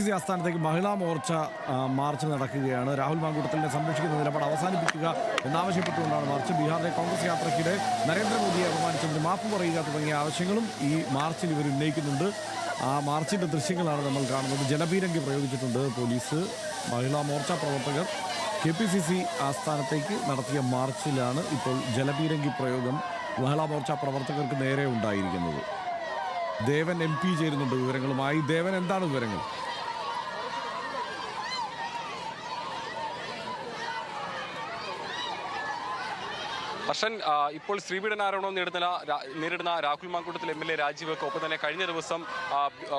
C ആസ്ഥാനത്തേക്ക് Mahila Morcha March നടക്കുകയാണ്. രാഹുൽ മാങ്കൂട്ടത്തിലിനെ സംരക്ഷിക്കുന്ന നിലപാട് അവസാനിപ്പിക്കുക എന്നാവശ്യപ്പെട്ടുകൊണ്ടാണ് മാർച്ച്. ബീഹാറിലെ കോൺഗ്രസ് യാത്രയ്ക്കിടെ നരേന്ദ്രമോദിയെ അപമാനിച്ചതിന് മാപ്പ് പറയുക തുടങ്ങിയ ആവശ്യങ്ങളും ഈ മാർച്ചിൽ ഇവർ ഉന്നയിക്കുന്നുണ്ട്. ആ മാർച്ചിൻ്റെ ദൃശ്യങ്ങളാണ് നമ്മൾ കാണുന്നത്. ജലപീരങ്കി പ്രയോഗിച്ചിട്ടുണ്ട് പോലീസ്. മഹിളാ മോർച്ച പ്രവർത്തകർ KPCC ആസ്ഥാനത്തേക്ക് നടത്തിയ മാർച്ചിലാണ് ഇപ്പോൾ ജലപീരങ്കി പ്രയോഗം മഹിളാ മോർച്ച പ്രവർത്തകർക്ക് നേരെ ഉണ്ടായിരിക്കുന്നത്. ദേവൻ MP ചേരുന്നുണ്ട് വിവരങ്ങളുമായി. ദേവൻ, എന്താണ് വിവരങ്ങൾ? ഹർഷൻ, ഇപ്പോൾ ശ്രീപീഡന ആരോപണം നേരിടുന്ന രാഹുൽ മാങ്കൂട്ടത്തിൽ MLA രാജിവെക്ക് ഒപ്പം തന്നെ കഴിഞ്ഞ ദിവസം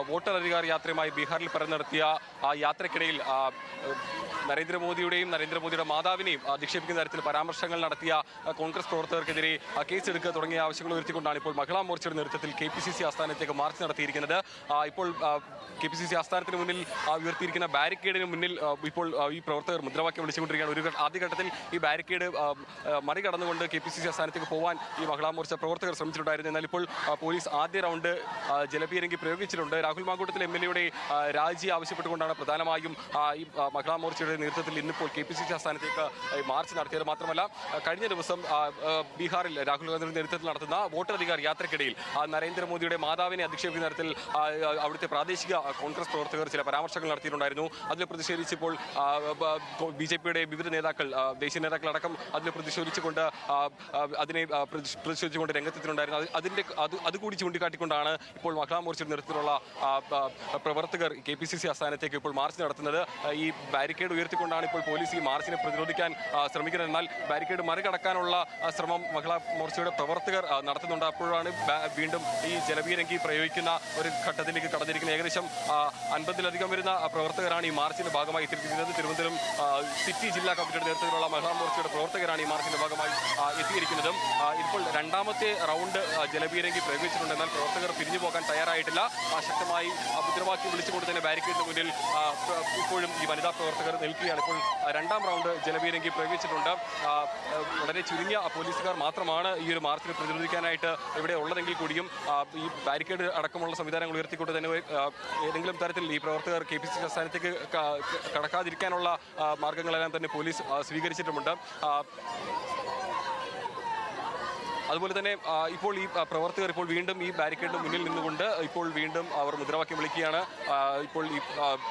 വോട്ടർ അധികാർ യാത്രയുമായി ബീഹാറിൽ നടത്തിയ യാത്രക്കിടയിൽ നരേന്ദ്രമോദിയുടെ മാതാവിനെയും അധിക്ഷേപിക്കുന്ന തരത്തിൽ പരാമർശങ്ങൾ നടത്തിയ കോൺഗ്രസ് പ്രവർത്തകർക്കെതിരെ കേസെടുക്കുക തുടങ്ങിയ ആവശ്യങ്ങൾ ഉയർത്തിക്കൊണ്ടാണ് ഇപ്പോൾ മഹിളാ മോർച്ചയുടെ നേതൃത്വത്തിൽ KPCC ആസ്ഥാനത്തേക്ക് മാർച്ച് നടത്തിയിരിക്കുന്നത്. ഇപ്പോൾ KPCC ആസ്ഥാനത്തിന് മുന്നിൽ ഉയർത്തിയിരിക്കുന്ന ബാരിക്കേഡിന് മുന്നിൽ ഇപ്പോൾ ഈ പ്രവർത്തകർ മുദ്രാവാക്യം വിളിച്ചുകൊണ്ടിരിക്കുകയാണ്. ആദ്യഘട്ടത്തിൽ ഈ ബാരിക്കേഡ് മറികടന്നുകൊണ്ട് KPCC ആസ്ഥാനത്തേക്ക് പോകാൻ ഈ മഹിളാ മോർച്ച പ്രവർത്തകർ ശ്രമിച്ചിട്ടുണ്ടായിരുന്നു. എന്നാൽ ഇപ്പോൾ പോലീസ് ആദ്യ റൗണ്ട് ജലപീരങ്കി പ്രയോഗിച്ചിട്ടുണ്ട്. രാഹുൽ മാങ്കൂട്ടത്തിൽ MLA രാജി ആവശ്യപ്പെട്ടുകൊണ്ടാണ് പ്രധാനമായും ഈ മഹിളാ മോർച്ചയുടെ നേതൃത്വത്തിൽ ഇന്നിപ്പോൾ KPCC ആസ്ഥാനത്തേക്ക് മാർച്ച് നടത്തിയത്. മാത്രമല്ല, കഴിഞ്ഞ ദിവസം ബീഹാറിൽ രാഹുൽ ഗാന്ധിയുടെ നേതൃത്വത്തിൽ നടത്തുന്ന വോട്ടധികാർ യാത്രക്കിടയിൽ നരേന്ദ്രമോദിയുടെ മാതാവിനെ അധിക്ഷേപിക്കുന്ന തരത്തിൽ അവിടുത്തെ പ്രാദേശിക കോൺഗ്രസ് പ്രവർത്തകർ ചില പരാമർശങ്ങൾ നടത്തിയിട്ടുണ്ടായിരുന്നു. അതിൽ പ്രതിഷേധിച്ചപ്പോൾ BJPയുടെ വിവിധ നേതാക്കൾ, ദേശീയ നേതാക്കൾ അടക്കം അതിൽ പ്രതിഷേധിച്ചുകൊണ്ട് രംഗത്തെത്തിയിട്ടുണ്ടായിരുന്നു. അതുകൂടി ചൂണ്ടിക്കാട്ടിക്കൊണ്ടാണ് ഇപ്പോൾ മഹിളാ മോർച്ചയുടെ നേതൃത്വത്തിലുള്ള പ്രവർത്തകർ KPCC ആസ്ഥാനത്തേക്ക് ഇപ്പോൾ മാർച്ച് നടത്തുന്നത്. ഈ ബാരിക്കേഡ് ഉയർത്തിക്കൊണ്ടാണ് ഇപ്പോൾ പോലീസ് ഈ മാർച്ചിനെ പ്രതിരോധിക്കാൻ ശ്രമിക്കുന്നത്. എന്നാൽ ബാരിക്കേഡ് മറികടക്കാനുള്ള ശ്രമം മഹിളാ മോർച്ചയുടെ പ്രവർത്തകർ നടത്തുന്നുണ്ട്. അപ്പോഴാണ് വീണ്ടും ഈ ജലപീരങ്കി പ്രയോഗിക്കുന്ന ഒരു ഘട്ടത്തിലേക്ക് കടന്നിരിക്കുന്നത്. ഏകദേശം 50-ലധികം വരുന്ന പ്രവർത്തകരാണ് ഈ മാർച്ചിന്റെ ഭാഗമായി എത്തിയിരിക്കുന്നത്. തിരുവനന്തപുരം സിറ്റി ജില്ലാ കമ്മിറ്റിയുടെ നേതൃത്വത്തിലുള്ള മഹിളാ മോർച്ചയുടെ പ്രവർത്തകരാണ് ഈ മാർച്ചിന്റെ ഭാഗമായി എത്തിയിരിക്കുന്നതും. ഇപ്പോൾ രണ്ടാമത്തെ റൗണ്ട് ജലപീരങ്കി പ്രയോഗിച്ചിട്ടുണ്ട്. എന്നാൽ പ്രവർത്തകർ പിരിഞ്ഞു പോകാൻ തയ്യാറായിട്ടില്ല. ശക്തമായി മുദ്രാവാക്യം വിളിച്ചുകൊണ്ട് തന്നെ ബാരിക്കേഡിന് മുന്നിൽ ഇപ്പോഴും ഈ വനിതാ പ്രവർത്തകർ നിൽക്കുകയാണ്. ഇപ്പോൾ രണ്ടാം റൗണ്ട് ജലപീരങ്കി പ്രയോഗിച്ചിട്ടുണ്ട്. വളരെ ചുരുങ്ങിയ പോലീസുകാർ മാത്രമാണ് ഈ ഒരു മാർച്ചിനെ പ്രതിരോധിക്കാനായിട്ട് ഇവിടെ ഉള്ളതെങ്കിൽ കൂടിയും ഈ ബാരിക്കേഡ് അടക്കമുള്ള സംവിധാനങ്ങൾ ഉയർത്തിക്കൊണ്ട് തന്നെ ഏതെങ്കിലും തരത്തിൽ ഈ പ്രവർത്തകർ KPCC ആസ്ഥാനത്തേക്ക് കടക്കാതിരിക്കാനുള്ള മാർഗങ്ങളെല്ലാം തന്നെ പോലീസ് സ്വീകരിച്ചിട്ടുമുണ്ട്. അതുപോലെ തന്നെ ഇപ്പോൾ ഈ പ്രവർത്തകർ ഇപ്പോൾ വീണ്ടും ഈ ബാരിക്കേഡിന് മുന്നിൽ നിന്നുകൊണ്ട് ഇപ്പോൾ വീണ്ടും അവർ മുദ്രാവാക്യം വിളിക്കുകയാണ്. ഇപ്പോൾ ഈ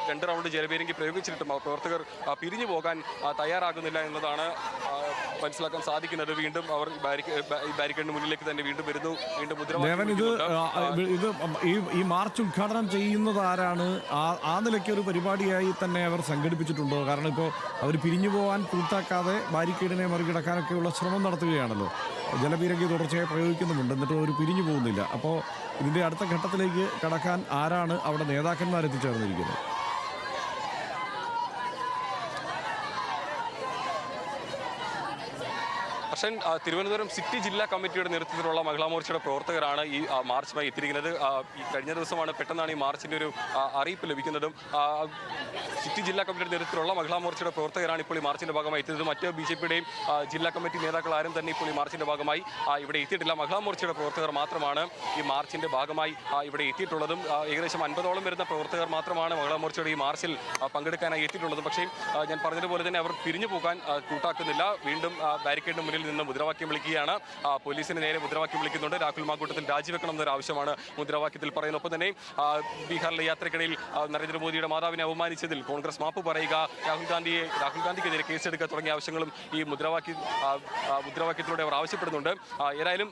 2 റൗണ്ട് ജലപീരങ്കി പ്രയോഗിച്ചിട്ടും പ്രവർത്തകർ പിരിഞ്ഞു പോകാൻ തയ്യാറാകുന്നില്ല എന്നതാണ് മനസ്സിലാക്കാൻ സാധിക്കുന്നത്. വീണ്ടും അവർ ഈ ബാരിക്കേഡിന് മുന്നിലേക്ക് തന്നെ വീണ്ടും വരുന്നു. വീണ്ടും മുദ്രാവാക്യം. ഈ മാർച്ച് ഉദ്ഘാടനം ചെയ്യുന്നത് ആരാണ്? ആ നിലയ്ക്ക് ഒരു പരിപാടിയായി തന്നെ അവർ സംഘടിപ്പിച്ചിട്ടുണ്ടോ? കാരണം ഇപ്പോൾ അവർ പിരിഞ്ഞു പോകാൻ കൂട്ടാക്കാതെ ബാരിക്കേഡിനെ മറികടക്കാനൊക്കെയുള്ള ശ്രമം നടത്തുകയാണല്ലോ. ജലപീരങ്കി തുടർച്ചയായി പ്രയോഗിക്കുന്നുമുണ്ട്, എന്നിട്ട് അവർ പിരിഞ്ഞു പോകുന്നില്ല. അപ്പോൾ ഇതിൻ്റെ അടുത്ത ഘട്ടത്തിലേക്ക് കടക്കാൻ ആരാണ് അവിടെ നേതാക്കന്മാർ എത്തിച്ചേർന്നിരിക്കുന്നത്? പക്ഷേ തിരുവനന്തപുരം സിറ്റി ജില്ലാ കമ്മിറ്റിയുടെ നേതൃത്വത്തിലുള്ള മഹിളാ മോർച്ചയുടെ പ്രവർത്തകരാണ് ഈ മാർച്ചുമായി എത്തിയിരിക്കുന്നത്. ഈ കഴിഞ്ഞ ദിവസമാണ് പെട്ടെന്നാണ് ഈ മാർച്ചിൻ്റെ ഒരു അറിയിപ്പ് ലഭിക്കുന്നതും. സിറ്റി ജില്ലാ കമ്മിറ്റിയുടെ നേതൃത്വത്തിലുള്ള മഹിളാ മോർച്ചയുടെ പ്രവർത്തകരാണ് ഇപ്പോൾ ഈ മാർച്ചിൻ്റെ ഭാഗമായി എത്തിയത്. മറ്റ് BJPയുടെയും ജില്ലാ കമ്മിറ്റി നേതാക്കൾ ആരും തന്നെ ഇപ്പോൾ ഈ മാർച്ചിൻ്റെ ഭാഗമായി ഇവിടെ എത്തിയിട്ടില്ല. മഹിളാ മോർച്ചയുടെ പ്രവർത്തകർ മാത്രമാണ് ഈ മാർച്ചിൻ്റെ ഭാഗമായി ഇവിടെ എത്തിയിട്ടുള്ളതും. ഏകദേശം 50ഓളം വരുന്ന പ്രവർത്തകർ മാത്രമാണ് മഹിളാ മോർച്ചയുടെ ഈ മാർച്ചിൽ പങ്കെടുക്കാനായി എത്തിയിട്ടുള്ളതും. പക്ഷേ ഞാൻ പറഞ്ഞതുപോലെ തന്നെ അവർ പിരിഞ്ഞു പോകാൻ കൂട്ടാക്കുന്നില്ല. വീണ്ടും ബാരിക്കേഡിന് മുന്നിൽ നിന്ന് മുദ്രാവാക്യം വിളിക്കുകയാണ്. പോലീസിന് നേരെ മുദ്രാവാക്യം വിളിക്കുന്നുണ്ട്. രാഹുൽ മാങ്കൂട്ടത്തിൽ രാജിവെക്കണം എന്നൊരു ആവശ്യമാണ് മുദ്രാവാക്യത്തിൽ പറയുന്നത്. ഒപ്പം തന്നെ ബീഹാറിലെ യാത്രക്കിടയിൽ നരേന്ദ്രമോദിയുടെ മാതാവിനെ അവമാനിച്ചതിൽ കോൺഗ്രസ് മാപ്പ് പറയുക, രാഹുൽ ഗാന്ധിക്കെതിരെ കേസെടുക്കുക തുടങ്ങിയ ആവശ്യങ്ങളും ഈ മുദ്രാവാക്യത്തിലൂടെ അവർ ആവശ്യപ്പെടുന്നുണ്ട്. ഏതായാലും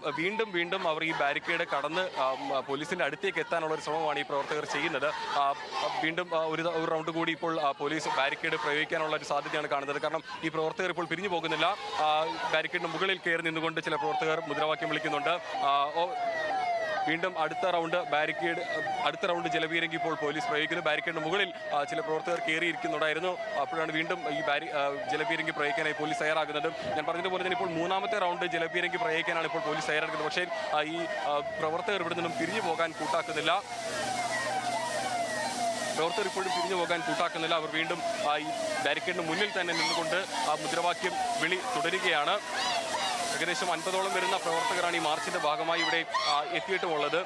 വീണ്ടും അവർ ഈ ബാരിക്കേഡ് കടന്ന് പോലീസിന്റെ അടുത്തേക്ക് എത്താനുള്ള ഒരു ശ്രമമാണ് ഈ പ്രവർത്തകർ ചെയ്യുന്നത്. വീണ്ടും ഒരു റൗണ്ട് കൂടി ഇപ്പോൾ പോലീസ് ബാരിക്കേഡ് പ്രയോഗിക്കാനുള്ള ഒരു സാധ്യതയാണ് കാണുന്നത്. കാരണം ഈ പ്രവർത്തകർ ഇപ്പോൾ പിരിഞ്ഞു പോകുന്നില്ല. ബാരിക്കേഡിന് മുകളിൽ കയറി നിന്നുകൊണ്ട് ചില പ്രവർത്തകർ മുദ്രാവാക്യം വിളിക്കുന്നുണ്ട്. വീണ്ടും അടുത്ത റൗണ്ട് ജലപീരങ്കി ഇപ്പോൾ പോലീസ് പ്രയോഗിക്കുന്നു. ബാരിക്കേഡിന് മുകളിൽ ചില പ്രവർത്തകർ കയറിയിരിക്കുന്നുണ്ടായിരുന്നു. അപ്പോഴാണ് വീണ്ടും ഈ ജലപീരങ്കി പ്രയോഗിക്കാനായി പോലീസ് തയ്യാറാകുന്നത്. ഞാൻ പറഞ്ഞതുപോലെ തന്നെ ഇപ്പോൾ 3ാമത്തെ റൗണ്ട് ജലപീരങ്കി പ്രയോഗിക്കാനാണ് ഇപ്പോൾ പോലീസ് തയ്യാറാക്കുന്നത്. പക്ഷേ ഈ പ്രവർത്തകർ ഇവിടെ നിന്നും പിരിഞ്ഞു പോകാൻ കൂട്ടാക്കുന്നില്ല. അവർ വീണ്ടും ഈ ബാരിക്കേഡിന് മുന്നിൽ തന്നെ നിന്നുകൊണ്ട് മുദ്രാവാക്യം വിളി തുടരുകയാണ്. ഏകദേശം 50ഓളം വരുന്ന പ്രവർത്തകരാണ് ഈ മാർച്ചിന്റെ ഭാഗമായി ഇവിടെ എത്തിയിട്ടുമുള്ളത്.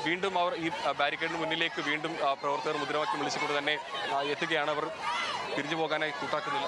വീണ്ടും അവർ ഈ ബാരിക്കേഡിന് മുന്നിലേക്ക് വീണ്ടും പ്രവർത്തകർ മുദ്രാവാക്യം വിളിച്ചുകൊണ്ട് തന്നെ എത്തുകയാണ്. അവർ പിരിഞ്ഞു പോകാനായി കൂട്ടാക്കുന്നില്ല.